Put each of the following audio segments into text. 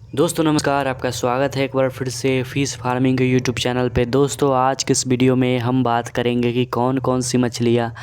दोस्तों नमस्कार, आपका स्वागत है एक बार फिर से फिश फार्मिंग के यूट्यूब चैनल पे। दोस्तों आज के इस वीडियो में हम बात करेंगे कि कौन कौन सी मछलियाँ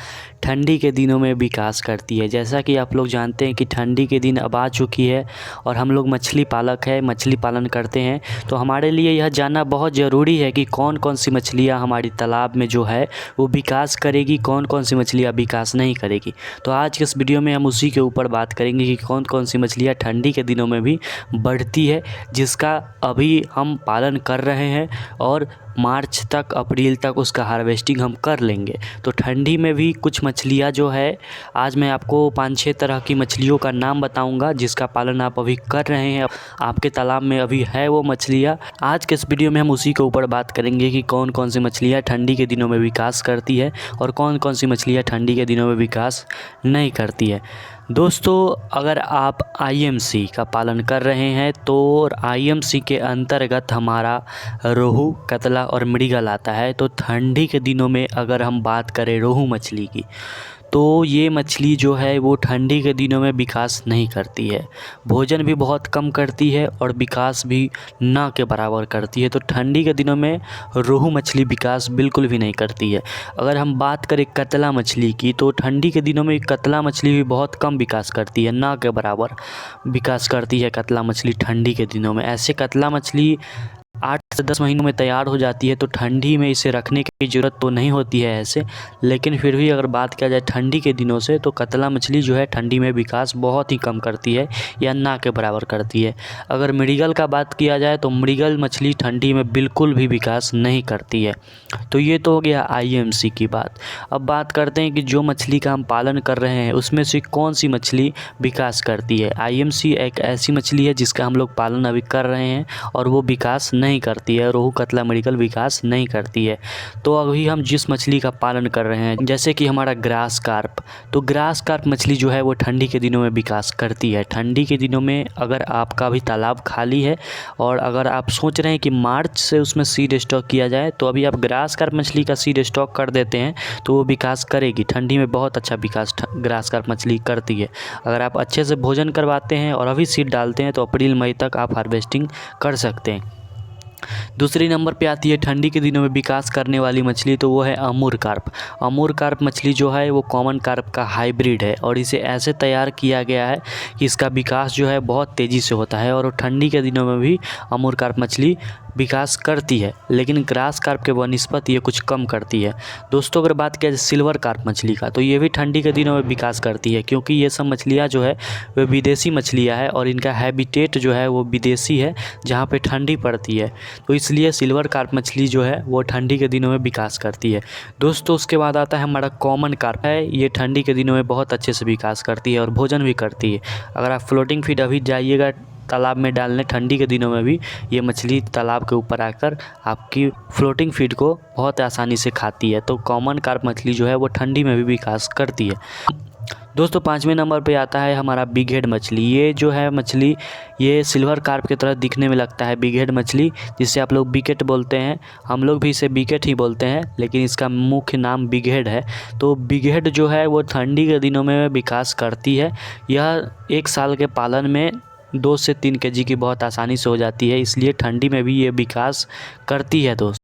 ठंडी के दिनों में विकास करती है। जैसा कि आप लोग जानते हैं कि ठंडी के दिन अब आ चुकी है और हम लोग मछली पालक है, मछली पालन करते हैं, तो हमारे लिए यह जानना बहुत ज़रूरी है कि कौन कौन सी मछलियाँ हमारी तालाब में जो है वो विकास करेगी, कौन कौन सी मछलियाँ विकास नहीं करेगी। तो आज के इस वीडियो में हम उसी के ऊपर बात करेंगे कि कौन कौन सी मछलियाँ ठंडी के दिनों में भी बढ़ती है, जिसका अभी हम पालन कर रहे हैं और मार्च तक, अप्रैल तक उसका हार्वेस्टिंग हम कर लेंगे। तो ठंडी में भी कुछ मछलियाँ जो है, आज मैं आपको 5-6 तरह की मछलियों का नाम बताऊंगा जिसका पालन आप अभी कर रहे हैं, आपके तालाब में अभी है वो मछलियाँ। आज के इस वीडियो में हम उसी के ऊपर बात करेंगे कि कौन कौन सी मछलियाँ ठंडी के दिनों में विकास करती है और कौन कौन सी मछलियाँ ठंडी के दिनों में विकास नहीं करती है। दोस्तों अगर आप आईएमसी का पालन कर रहे हैं तो आईएमसी के अंतर्गत हमारा रोहू, कतला और मृगल आता है। तो ठंडी के दिनों में अगर हम बात करें रोहू मछली की, तो ये मछली जो है वो ठंडी के दिनों में विकास नहीं करती है, भोजन भी बहुत कम करती है और विकास भी ना के बराबर करती है। तो ठंडी के दिनों में रोहू मछली विकास बिल्कुल भी नहीं करती है। अगर हम बात करें कतला मछली की, तो ठंडी के दिनों में कतला मछली भी बहुत कम विकास करती है, ना के बराबर विकास करती है कतला मछली ठंडी के दिनों में। ऐसे कतला मछली 8 से 10 महीनों में तैयार हो जाती है, तो ठंडी में इसे रखने की ज़रूरत तो नहीं होती है ऐसे, लेकिन फिर भी अगर बात किया जाए ठंडी के दिनों से, तो कतला मछली जो है ठंडी में विकास बहुत ही कम करती है या ना के बराबर करती है। अगर मृगल का बात किया जाए तो मृगल मछली ठंडी में बिल्कुल भी विकास नहीं करती है। तो ये तो हो गया आईएमसी की बात। अब बात करते हैं कि जो मछली का हम पालन कर रहे हैं उसमें से कौन सी मछली विकास करती है। आईएमसी एक ऐसी मछली है जिसका हम लोग पालन अभी कर रहे हैं और वो विकास नहीं करती है, रोहू, कतला, मृगल विकास नहीं करती है। तो अभी हम जिस मछली का पालन कर रहे हैं, जैसे कि हमारा ग्रास कार्प, तो ग्रास कार्प मछली जो है वो ठंडी के दिनों में विकास करती है। ठंडी के दिनों में अगर आपका भी तालाब खाली है और अगर आप सोच रहे हैं कि मार्च से उसमें सीड स्टॉक किया जाए, तो अभी आप ग्रास कार्प मछली का सीड स्टॉक कर देते हैं तो वो विकास करेगी। ठंडी में बहुत अच्छा विकास ग्रास कार्प मछली करती है। अगर आप अच्छे से भोजन करवाते हैं और अभी सीड डालते हैं तो अप्रैल मई तक आप हार्वेस्टिंग कर सकते हैं। दूसरी नंबर पे आती है ठंडी के दिनों में विकास करने वाली मछली, तो वो है अमूर कार्प। अमूर कार्प मछली जो है वो कॉमन कार्प का हाइब्रिड है और इसे ऐसे तैयार किया गया है कि इसका विकास जो है बहुत तेज़ी से होता है और ठंडी के दिनों में भी अमूर कार्प मछली विकास करती है, लेकिन ग्रास कार्प के बनिस्पत ये कुछ कम करती है। दोस्तों अगर बात किया जाए सिल्वर कार्प मछली का, तो ये भी ठंडी के दिनों में विकास करती है, क्योंकि ये सब मछलियाँ जो है वे विदेशी मछलियाँ हैं और इनका हैबिटेट जो है वो विदेशी है जहाँ पे ठंडी पड़ती है। तो इसलिए सिल्वर कार्प मछली जो है वो ठंडी के दिनों में विकास करती है। दोस्तों उसके बाद आता है हमारा कॉमन कार्प है। ये ठंडी के दिनों में बहुत अच्छे से विकास करती है और भोजन भी करती है। अगर आप फ्लोटिंग फीड अभी जाइएगा तालाब में डालने, ठंडी के दिनों में भी ये मछली तालाब के ऊपर आकर आपकी फ्लोटिंग फीड को बहुत आसानी से खाती है। तो कॉमन कार्प मछली जो है वो ठंडी में भी विकास करती है। दोस्तों 5वें नंबर पे आता है हमारा बिग हेड मछली। ये जो है मछली, ये सिल्वर कार्प की तरह दिखने में लगता है बिग हेड मछली, जिसे आप लोग बिकेट बोलते हैं। हम लोग भी इसे बिकेट ही बोलते हैं, लेकिन इसका मुख्य नाम बिग हेड है। तो बिग हेड जो है वो ठंडी के दिनों में विकास करती है। यह 1 साल के पालन में 2 से 3 केजी की बहुत आसानी से हो जाती है, इसलिए ठंडी में भी ये विकास करती है दोस्त।